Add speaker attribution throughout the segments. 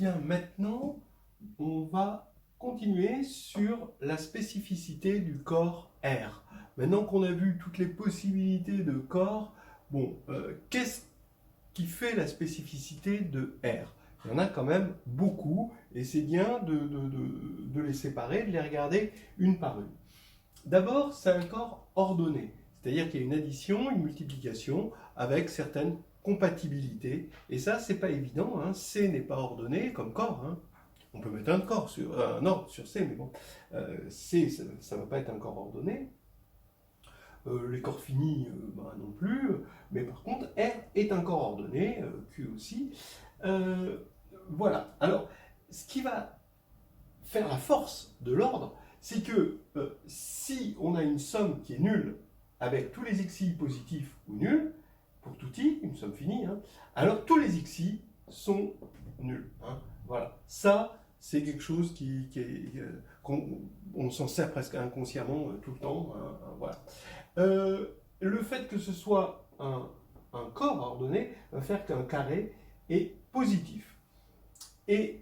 Speaker 1: bien, maintenant, on va continuer sur la spécificité du corps R. Maintenant qu'on a vu toutes les possibilités de corps, bon, qu'est-ce qui fait la spécificité de R? Il y en a quand même beaucoup, et c'est bien de les séparer, de les regarder une par une. D'abord, c'est un corps ordonné, c'est-à-dire qu'il y a une addition, une multiplication avec certaines compatibilités, et ça, c'est pas évident, hein. C n'est pas ordonné comme corps, hein. On peut mettre un ordre sur C, mais bon, C, ça ne va pas être un corps ordonné. Les corps finis, non plus, mais par contre, R est un corps ordonné, Q aussi. Voilà. Alors, ce qui va faire la force de l'ordre, c'est que si on a une somme qui est nulle avec tous les xi positifs ou nuls, pour tout i, une somme finie, hein, alors tous les xi sont nuls. Hein. Voilà. Ça, c'est quelque chose qu'on s'en sert presque inconsciemment tout le temps. Hein, voilà. Le fait que ce soit un corps ordonné va faire qu'un carré est positif. Et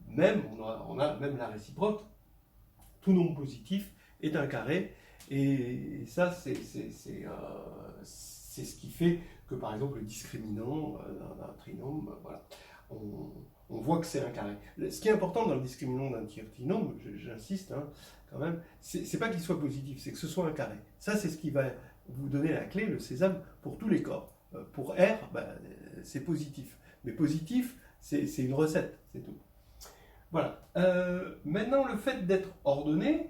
Speaker 1: même, on a même la réciproque, tout nombre positif est un carré, et ça, c'est ce qui fait que, par exemple, le discriminant d'un trinôme, voilà, on voit que c'est un carré. Ce qui est important dans le discriminant d'un trinôme, j'insiste hein, quand même, c'est pas qu'il soit positif, c'est que ce soit un carré. Ça, c'est ce qui va vous donner la clé, le sésame, pour tous les corps. Pour R, c'est positif. Mais positif, c'est une recette, c'est tout. Voilà. Maintenant, le fait d'être ordonné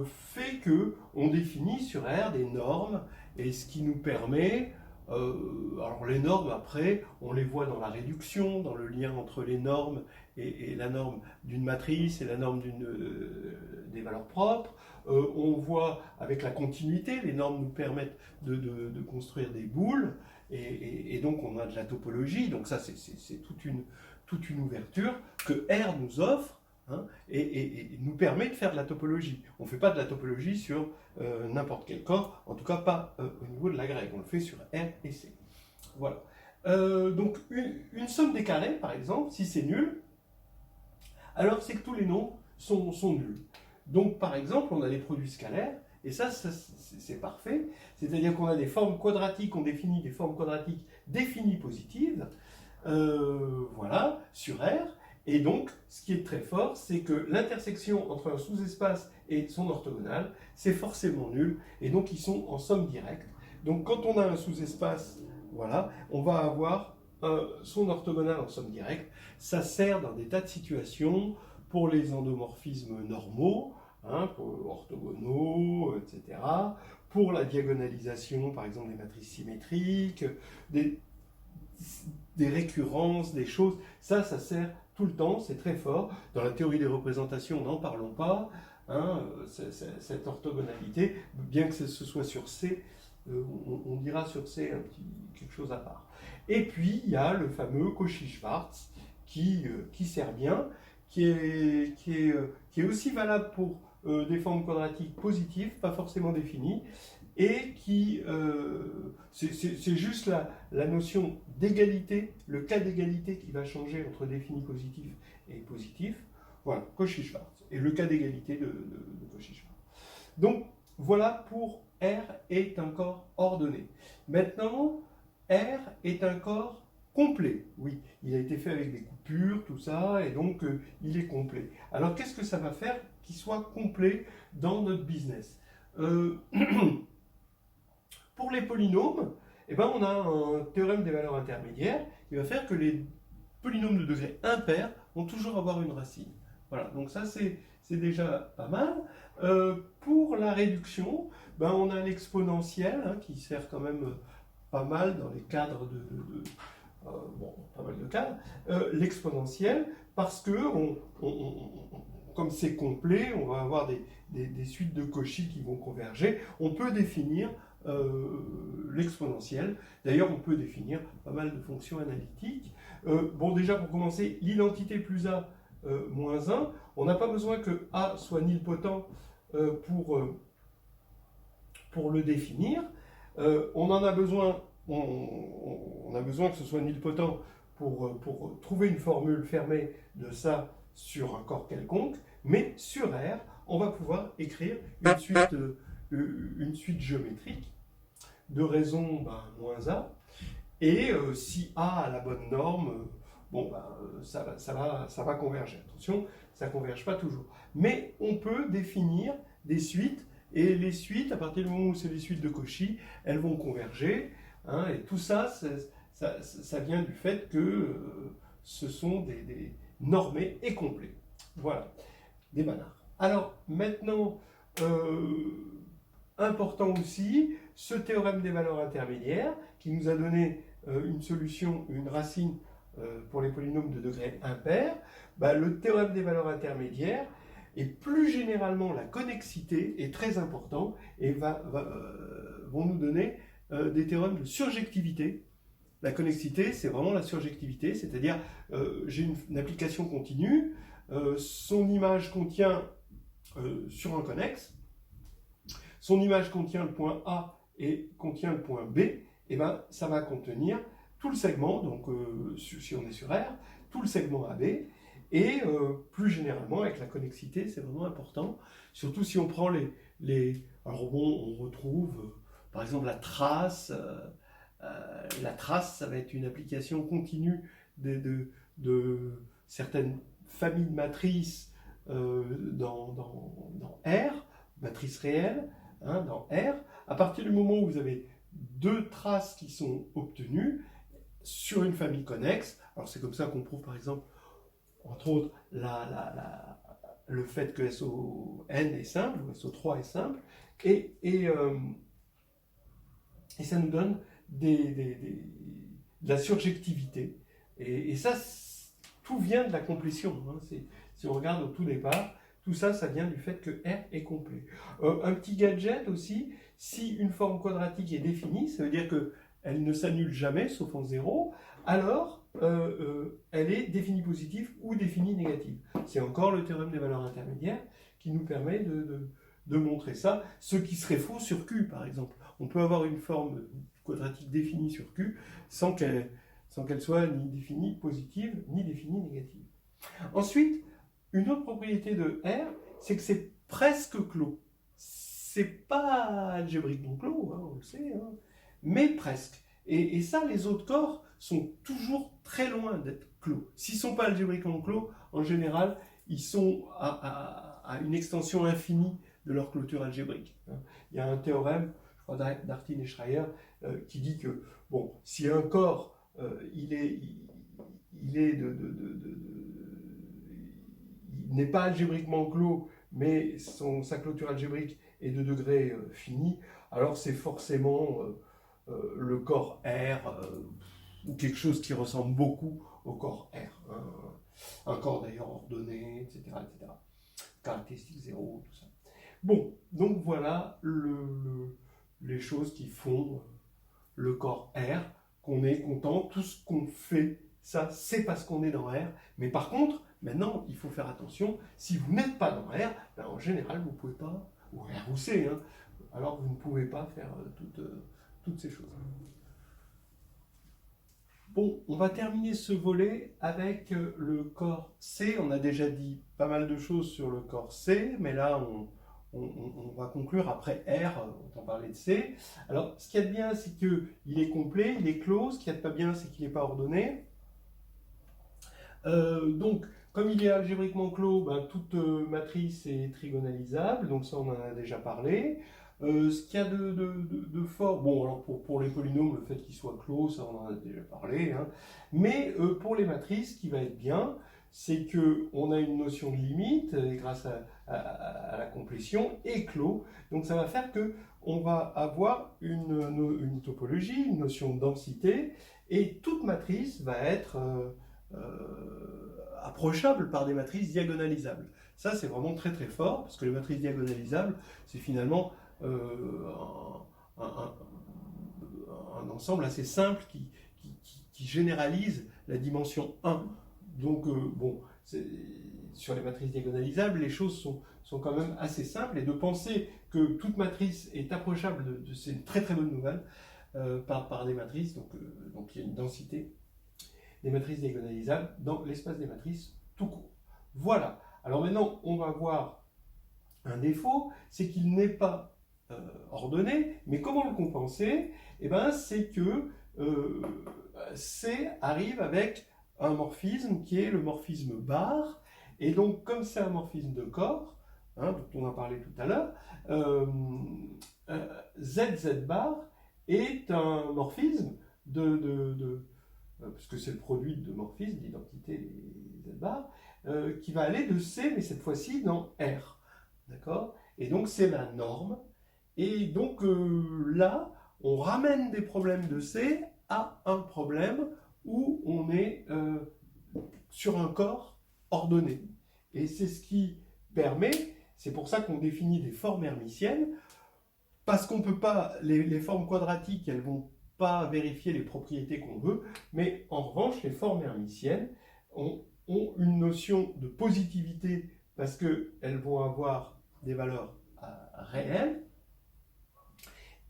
Speaker 1: fait qu'on définit sur R des normes, et ce qui nous permet, alors les normes, après, on les voit dans la réduction, dans le lien entre les normes et la norme d'une matrice et la norme des valeurs propres. On voit avec la continuité, les normes nous permettent de construire des boules, et donc on a de la topologie, donc ça c'est toute une ouverture que R nous offre, hein, et nous permet de faire de la topologie. On ne fait pas de la topologie sur n'importe quel corps, en tout cas pas au niveau de la grecque, on le fait sur R et C. Voilà. Donc une somme des carrés, par exemple, si c'est nul, alors c'est que tous les nombres sont nuls. Donc par exemple, on a des produits scalaires, et ça c'est parfait, c'est-à-dire qu'on a des formes quadratiques, on définit des formes quadratiques définies positives, voilà, sur R, et donc ce qui est très fort, c'est que l'intersection entre un sous-espace et son orthogonale, c'est forcément nul, et donc ils sont en somme directe. Donc quand on a un sous-espace, voilà, on va avoir son orthogonale en somme directe. Ça sert dans des tas de situations pour les endomorphismes normaux, hein, pour orthogonaux, etc. Pour la diagonalisation, par exemple, des matrices symétriques, des récurrences, des choses. Ça sert tout le temps, c'est très fort. Dans la théorie des représentations, n'en parlons pas. Hein, cette orthogonalité, bien que ce soit sur C, on dira sur C quelque chose à part. Et puis, il y a le fameux Cauchy-Schwarz qui sert bien, qui est aussi valable pour des formes quadratiques positives, pas forcément définies, et qui, c'est juste la notion d'égalité, le cas d'égalité qui va changer entre défini positif et positif. Voilà, Cauchy-Schwarz, et le cas d'égalité de Cauchy-Schwarz. Donc, voilà pour R est un corps ordonné. Maintenant, R est un corps complet. Oui, il a été fait avec des coupures, tout ça, et donc il est complet. Alors, qu'est-ce que ça va faire qu'il soit complet dans notre business? Pour les polynômes, eh ben, on a un théorème des valeurs intermédiaires qui va faire que les polynômes de degré impair vont toujours avoir une racine. Voilà, donc ça c'est déjà pas mal. Pour la réduction, ben, on a l'exponentielle hein, qui sert quand même pas mal dans les cadres bon, pas mal de cadres. L'exponentielle, parce que comme c'est complet, on va avoir des suites de Cauchy qui vont converger. On peut définir l'exponentielle. D'ailleurs, on peut définir pas mal de fonctions analytiques. Bon, déjà, pour commencer, l'identité plus A moins 1, on n'a pas besoin que A soit nilpotent pour le définir. On a besoin que ce soit nilpotent pour trouver une formule fermée de ça sur un corps quelconque, mais sur R, on va pouvoir écrire une suite géométrique de raison moins A, et si A a la bonne norme, ça va converger. Attention, ça ne converge pas toujours. Mais on peut définir des suites, et les suites, à partir du moment où c'est des suites de Cauchy, elles vont converger, hein, et tout ça, ça vient du fait que ce sont des normés et complets. Voilà, des manards. Alors, maintenant, important aussi, ce théorème des valeurs intermédiaires, qui nous a donné une solution, une racine pour les polynômes de degré impair. Le théorème des valeurs intermédiaires, et plus généralement la connexité, est très important et vont nous donner des théorèmes de surjectivité. La connexité, c'est vraiment la surjectivité, c'est-à-dire j'ai une application continue, son image contient sur un connexe, son image contient le point A et contient le point B, et ça va contenir tout le segment, donc si on est sur R, tout le segment AB, et plus généralement avec la connexité, c'est vraiment important, surtout si on prend alors bon, on retrouve par exemple la trace. La trace, ça va être une application continue de certaines familles de matrices dans R, matrice réelle, hein, dans R. À partir du moment où vous avez deux traces qui sont obtenues sur une famille connexe, alors c'est comme ça qu'on prouve par exemple, entre autres, le fait que SON est simple, ou SO3 est simple, et ça nous donne de la surjectivité. Et ça, tout vient de la complétion. Hein. Si on regarde au tout départ, tout ça, ça vient du fait que R est complet. Un petit gadget aussi, si une forme quadratique est définie, ça veut dire qu'elle ne s'annule jamais, sauf en 0, alors elle est définie positive ou définie négative. C'est encore le théorème des valeurs intermédiaires qui nous permet de montrer ça, ce qui serait faux sur Q, par exemple. On peut avoir une forme quadratique définie sur Q sans qu'elle soit ni définie positive ni définie négative. Ensuite, une autre propriété de R, c'est que c'est presque clos. C'est pas algébriquement clos, hein, on le sait, hein, mais presque. Et ça, les autres corps sont toujours très loin d'être clos. S'ils ne sont pas algébriquement clos, en général, ils sont à une extension infinie de leur clôture algébrique. Il y a un théorème, je crois d'Artin et Schreier, qui dit que bon, si un corps il n'est pas algébriquement clos, mais sa clôture algébrique est de degré fini, alors c'est forcément le corps R, ou quelque chose qui ressemble beaucoup au corps R. Hein. Un corps d'ailleurs ordonné, etc., etc. Caractéristique 0, tout ça. Bon, donc voilà les choses qui font le corps R, qu'on est content, tout ce qu'on fait, ça, c'est parce qu'on est dans R. Mais par contre, maintenant, il faut faire attention, si vous n'êtes pas dans R, en général, vous ne pouvez pas, ou R ou C, hein, alors vous ne pouvez pas faire toutes ces choses. Bon, on va terminer ce volet avec le corps C. On a déjà dit pas mal de choses sur le corps C, mais là, on va conclure après R, on va parler de C. Alors, ce qu'il y a de bien, c'est qu'il est complet, il est clos. Ce qu'il y a de pas bien, c'est qu'il n'est pas ordonné. Donc, comme il est algébriquement clos, toute matrice est trigonalisable. Donc ça, on en a déjà parlé. Ce qu'il y a de fort, bon, alors pour les polynômes, le fait qu'ils soient clos, ça, on en a déjà parlé. Hein. Mais pour les matrices, ce qui va être bien, c'est qu'on a une notion de limite, grâce à la complétion, et clos. Donc ça va faire qu'on va avoir une topologie, une notion de densité, et toute matrice va être approchable par des matrices diagonalisables. Ça, c'est vraiment très très fort, parce que les matrices diagonalisables, c'est finalement un ensemble assez simple qui généralise la dimension 1. Donc, bon, sur les matrices diagonalisables, les choses sont quand même assez simples, et de penser que toute matrice est approchable, c'est une très très bonne nouvelle, par des matrices, donc il y a une densité. des matrices diagonalisables dans l'espace des matrices tout court. Voilà. Alors maintenant, on va voir un défaut, c'est qu'il n'est pas ordonné, mais comment le compenser? Eh ben, c'est que C arrive avec un morphisme qui est le morphisme bar, et donc comme c'est un morphisme de corps, hein, dont on a parlé tout à l'heure, ZZ bar est un morphisme parce que c'est le produit de morphisme, d'identité Z bar, qui va aller de C, mais cette fois-ci dans R. D'accord? Et donc c'est la norme. Et donc là, on ramène des problèmes de C à un problème où on est sur un corps ordonné. Et c'est ce qui permet, c'est pour ça qu'on définit des formes hermitiennes, parce qu'on ne peut pas, les formes quadratiques, elles ne vont pas vérifier les propriétés qu'on veut, mais en revanche, les formes hermitiennes ont une notion de positivité parce qu'elles vont avoir des valeurs réelles.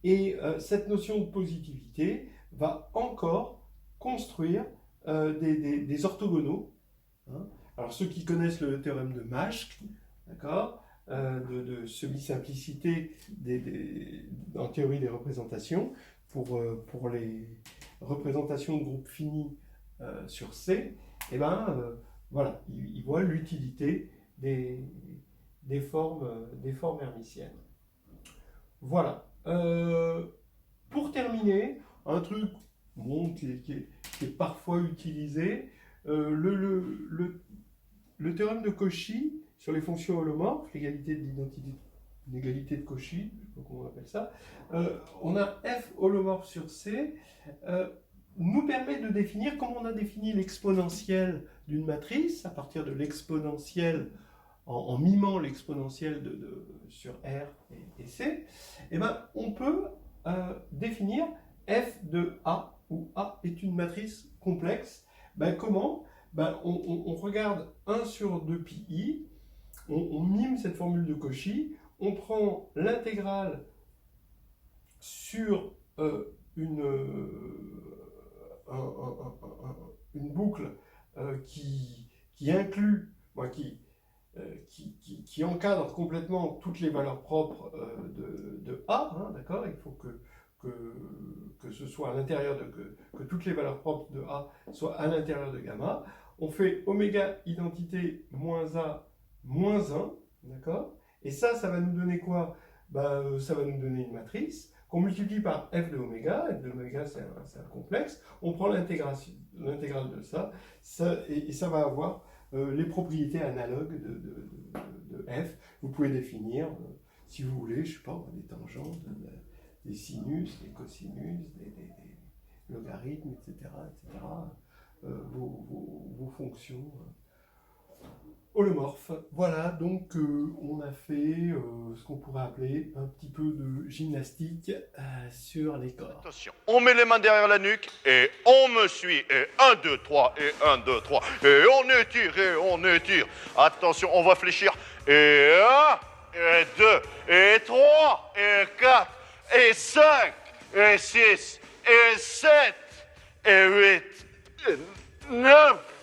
Speaker 1: Et cette notion de positivité va encore construire des orthogonaux. Hein. Alors ceux qui connaissent le théorème de Maschke, d'accord, de semi-simplicité en théorie des représentations, pour les représentations de groupes finis sur C, et ben voilà, ils voient l'utilité des formes hermitiennes. Voilà. Pour terminer, un truc bon, qui est parfois utilisé, le théorème de Cauchy sur les fonctions holomorphes, l'égalité de Cauchy, je ne sais pas comment on appelle ça, on a f holomorphe sur C, nous permet de définir, comme on a défini l'exponentielle d'une matrice, à partir de l'exponentielle, en mimant l'exponentielle sur R et C, eh ben, on peut définir f de A, où A est une matrice complexe. Ben, comment? Ben, on regarde 1 sur 2 pi, on mime cette formule de Cauchy, on prend l'intégrale sur une boucle qui inclut, qui encadre complètement toutes les valeurs propres de A, hein, d'accord? Il faut que ce soit à l'intérieur que toutes les valeurs propres de A soient à l'intérieur de gamma. On fait oméga identité moins A moins 1, d'accord? Et ça va nous donner quoi? Ben, ça va nous donner une matrice qu'on multiplie par f de oméga. F de oméga, c'est un complexe. On prend l'intégrale de ça et ça va avoir les propriétés analogues de f. Vous pouvez définir, si vous voulez, je ne sais pas, des tangentes, des sinus, des cosinus, des logarithmes, etc. Vos fonctions holomorphes. Voilà, donc on a fait ce qu'on pourrait appeler un petit peu de gymnastique sur les corps.
Speaker 2: Attention, on met les mains derrière la nuque et on me suit. Et 1, 2, 3, et 1, 2, 3. Et on étire, et on étire. Attention, on va fléchir. Et 1, et 2, et 3, et 4, et 5, et 6, et 7, et 8, et 9.